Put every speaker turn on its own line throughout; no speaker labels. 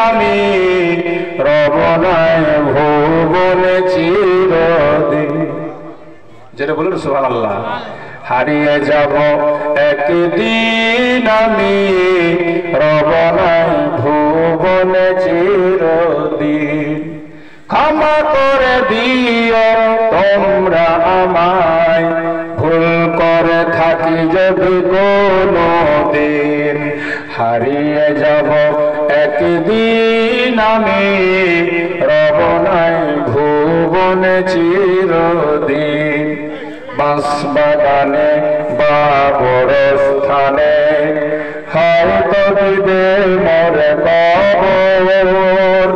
আমি রব নাই ভুবনে চিরদিন। যেটা বলুন সুবহানাল্লাহ। হারিয়ে যাব একদিন আমি রব নাই ভুবনে চিরদিন। ক্ষমা করে দিও তোমরা আমায়, ভুল করে থাকি যদি কোনো দিন। হারিয়ে যাব একদিন আমি রব নাই ভুবনে চিরদিন। বাঁশবাগানে বা গোরস্থানে হয়তো দিবে মোরে কবর।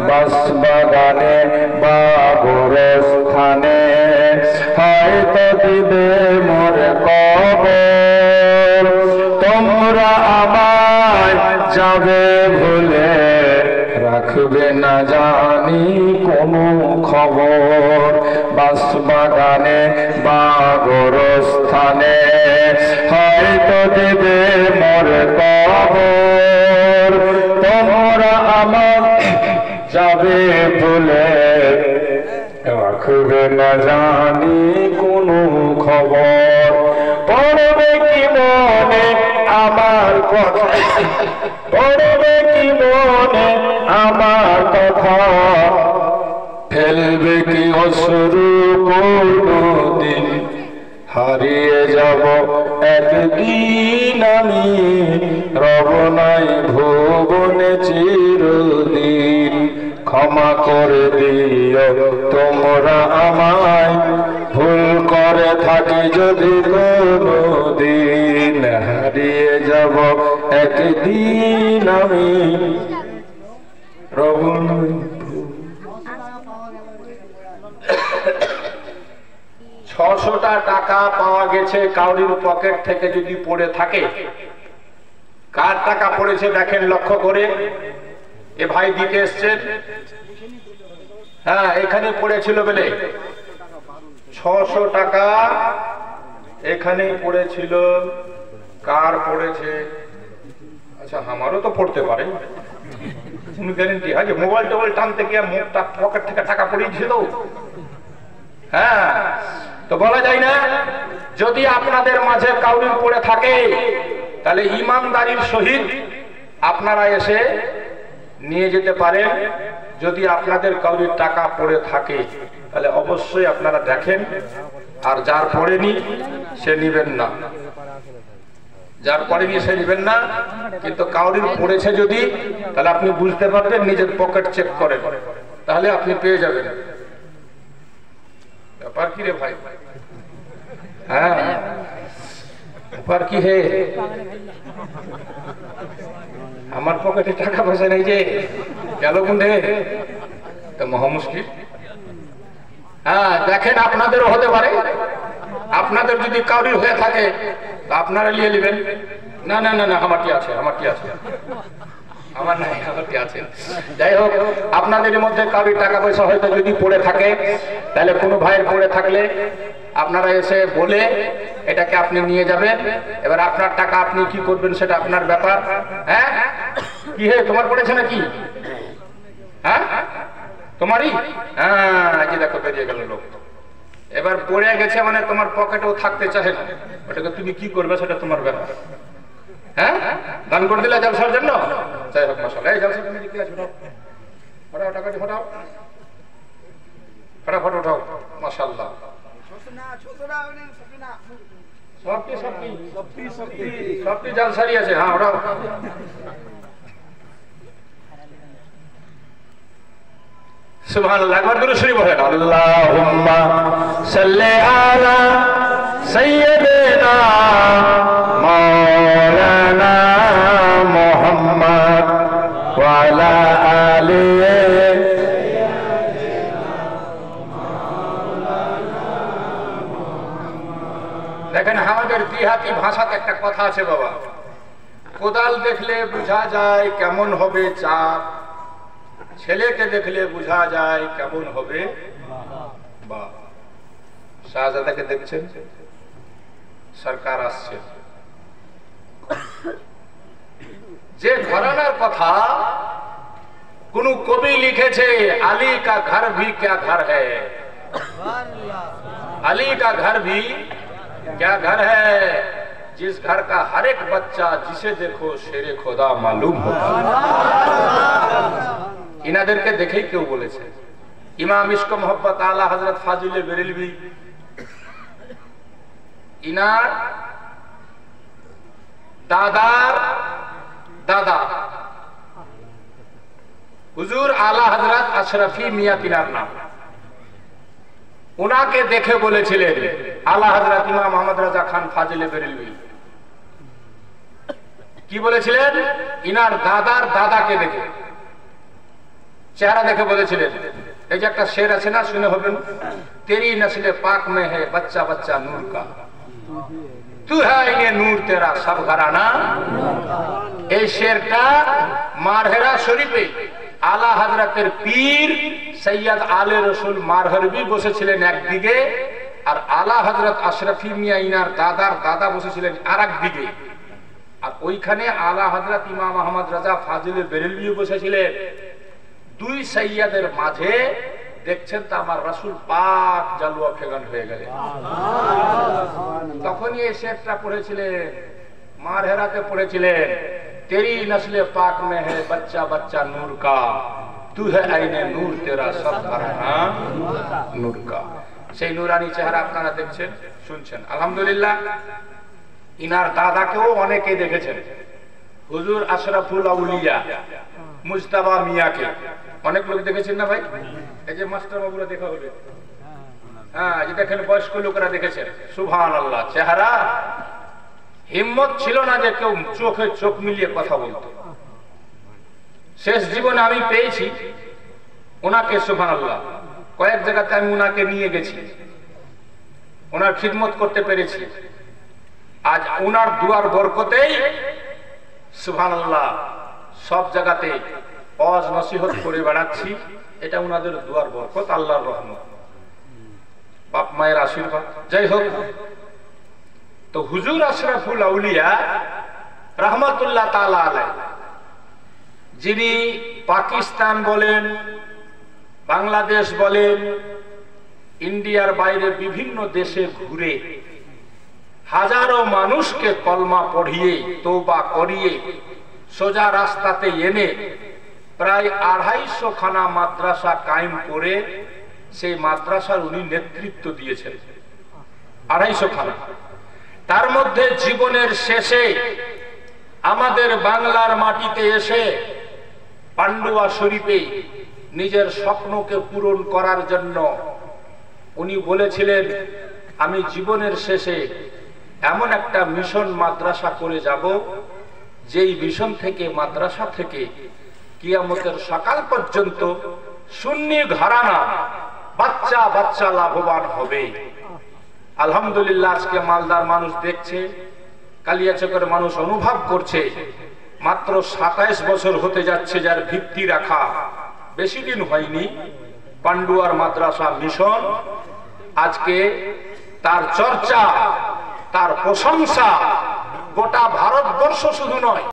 বাঁশবাগানে বা গোরস্থানে হয়তো দিবে মোরে কবর। তোমরা আমায় যাবে ভুলে, রাখবে না জানি কোনো খবর। বাঁশবাগানে বা গোরস্থানে হয়তো দেবে মোর কবর। তোমরা আমার যাবে ভুলে, রাখবে না জানি কোনো খবর। পড়বে কি মনে আমার কথা, পড়বে কি মনে আমার কথা, ফেলবে কি অশ্রু কোনদিন। হারিয়ে যাব একদিন আমি রব নাই ভুবনে চিরদিন। ক্ষমা করে দিও তোমরা আমায়, ভুল করে থাকি যদি কোনো দিন। হারিয়ে যাব একদিন আমি রব নাই। 600টা টাকা পাওয়া গেছে কাউরির পকেট থেকে যদি পড়ে থাকে। কার টাকা পড়েছে দেখেন লক্ষ্য করে। এ ভাই দিতে এসছেন, হ্যাঁ এখানে পড়েছিল বলে 600 টাকা এখানে পড়েছিল। কার পড়েছে? আচ্ছা আমারও তো পড়তে পারে, কোনো গ্যারেন্টি হয় যে মোবাইল টোবাইল টানতে গিয়ে মুখটা পকেট থেকে টাকা পড়িয়েছে তো? হ্যাঁ তো বলা যায় না। যদি আপনাদের মাঝে কাউরির পড়ে থাকে তাহলে ইমানদারির সহিত আপনারা এসে নিয়ে যেতে পারেন। যদি আপনাদের কাউরির টাকা পড়ে থাকে তাহলে অবশ্যই আপনারা দেখেন, আর যার পড়েনি সে নিবেন না, যার পড়েনি সে নিবেন না। কিন্তু কাউরির পড়েছে যদি, তাহলে আপনি বুঝতে পারবেন, নিজের পকেট চেক করেন, তাহলে আপনি পেয়ে যাবেন। ব্যাপার কি রে ভাই? হ্যাঁ ব্যাপার কি হে? আমার পকেটে টাকা পয়সা নেই যে গেল কোনটা, তো মহা মুশকিল। হ্যাঁ দেখেন আপনাদেরও হতে পারে। আপনাদের যদি কাউরির হয়ে থাকে তা আপনারা নিয়ে নেবেন। না না না না আমারটি আছে, আমারটি আছে, আমার নাই, আমারটি আছে। যাই হোক, আপনাদের মধ্যে কাউরির টাকা পয়সা হয়তো যদি পড়ে থাকে, তাহলে কোনো ভাইয়ের পড়ে থাকলে আপনারা এসে বলে এটাকে আপনি নিয়ে যাবেন। এবার আপনার টাকা আপনি কি করবেন সেটা আপনার ব্যাপার। হ্যাঁ কি হে, তোমার পড়েছে নাকি? হ্যাঁ তোমারই? হ্যাঁ এই যে দেখো বেরিয়ে গেল লোক। এবার পড়ে গেছে মানে তোমার পকেটেও থাকতে চাহে না, ওটাকে তুমি কি করবে সেটা তোমার ব্যাপার। হ্যাঁ দান করে দিলে জলসার জন্য। যাই হোক মাশাআল্লাহ, এই জলসা কমিটি কি আছে? ফটাফট টাকাটি ফটাও, ফটাফট উঠাও। মাশাআল্লাহ সবটি জলসারি আছে। হ্যাঁ ওটাও। সুবহানাল্লাহ, একবার দুরূদ শরীফ পড়েন। আল্লাহুম্মা সাল্লি আলা সাইয়্যিদিনা মাওলানা মুহাম্মদ ওয়া আলা আলিহি। দেখেন আমাদের দিহাতি ভাষাতে একটা কথা আছে বাবা, কোদাল দেখলে বোঝা যায় কেমন হবে চাপ, ছেলেকে দেখলে বোঝা যায় কেমন হবে বাপ। শাহজাদাকে দেখছেন, সরকার আসছে, যে ঘরানার কথা কোন কবি লিখেছে আলী কা ঘর ভি ক্যা ঘর হ্যায়, अली का घर भी क्या घर है, जिस घर का हर एक बच्चा जिसे देखो शेरे खुदा मालूम होता। इनादेरके देखेই কেউ বলেছে। ইমাম ইশক মোহাম্মদ আলা হযরত ফাজিলে বেরেলভি ইনার দাদার দাদা হুজুর আলা হযরত আশরাফি মিয়া তিনার নাম। উনাকে দেখে বলেছিলেন আলা হযরত ইমাম মোহাম্মদ রাজা খান ফাজিলে বেরেলভি কি বলেছিলেন, ইনার দাদার দাদাকে দেখে চেহারা দেখে বলেছিলেন, এই যে একটা শের আছে না, শুনে হবেন, তেরি নসলে পাক মে হে বাচ্চা বাচ্চা নূর কা, তু হ্যায় ইয়ে নূর তেরা সব ঘরানা। এই শেরটা মারহেরা শরীফে আলা হযরতের পীর সৈয়দ আলে রসুল মারহরবি বসেছিলেন একদিকে, আর আলা হযরত আশরাফি মিয়া ইনার দাদার দাদা বসেছিলেন আরেক দিকে, আর ওইখানে আলা হযরত ইমাম আহমদ রাজা ফাজিলে বেরেলভি বসেছিলেন। দুই সৈয়দের মাঝে দেখছেন তো আমার রাসূল পাক জালওয়া ফেগান হয়ে গেলেন। তখনই এই শেরটা পড়েছিলেন, মারহেরাতে পড়েছিলেন, तेरी नस्ले पाक में है बच्चा बच्चा नूर का, तू है आईने नूर तेरा सब घराना नूर का। সেই নুরানি চেহারা আপনারা দেখছেন শুনছেন আলহামদুলিল্লাহ। ইনার দাদাকেও অনেকে দেখেছেন, হুজুর আশরাফুল আউলিয়া মুজতাবা মিয়াকে অনেক লোক দেখেছেন না ভাই? এই যে মাস্টার বাবুরা দেখা হবে, হ্যাঁ এই দেখেন বয়স্ক লোকেরা দেখেছেন, সুবহানাল্লাহ। চেহারা হিম্মত ছিল না যে কেউ চোখে চোখ মিলিয়ে কথা বলতো। শেষ জীবনে আমি পেয়েছি ওনাকে, সুবহানাল্লাহ। কয়েক জায়গাতে আমি ওনাকে নিয়ে গেছি, ওনার খিদমত করতে পেরেছি। আজ ওনার দুয়ার বরকতেই সুবহানাল্লাহ সব জায়গাতে ওয়াজ নসিহত করে বেড়াচ্ছি। এটা ওনাদের দুয়ার বরকত, আল্লাহর রহমত, বাপ মায়ের আশীর্বাদ। যাই হোক, তো হুজুর আশরাফুল আউলিয়া রহমতুল্লাহ তাআলা আলাইহি, যিনি পাকিস্তান বলেন, বাংলাদেশ বলেন, ইন্ডিয়ার বাইরে বিভিন্ন দেশে ঘুরে হাজারো মানুষকে কলমা পড়িয়ে তওবা করিয়ে সোজা রাস্তাতে এনে প্রায় 250 খানা মাদ্রাসা কায়েম করে সেই মাদ্রাসার উনি নেতৃত্ব দিয়েছেন। 250 খানা। তার মধ্যে জীবনের শেষে আমাদের বাংলার মাটিতে এসে পান্ডুয়া শরীফে নিজের স্বপ্নকে পূরণ করার জন্য উনি বলেছিলেন, আমি জীবনের শেষে এমন একটা মিশন মাদ্রাসা করে যাব, যেই মিশন থেকে মাদ্রাসা থেকে কিয়ামতের সকাল পর্যন্ত সুন্নি ঘরানা বাচ্চা বাচ্চা লাভবান হবে। আলহামদুলিল্লাহ আজকে মালদার মানুষ দেখছে, কালিয়াচকের মানুষ অনুভব করছে। মাত্র 27 বছর হতে যাচ্ছে যার ভিত্তি রাখা, বেশি দিন হয়নি। পান্ডুয়ার মাদ্রাসা মিশন আজকে তার চর্চা, তার প্রশংসা গোটা ভারতবর্ষ শুধু নয়,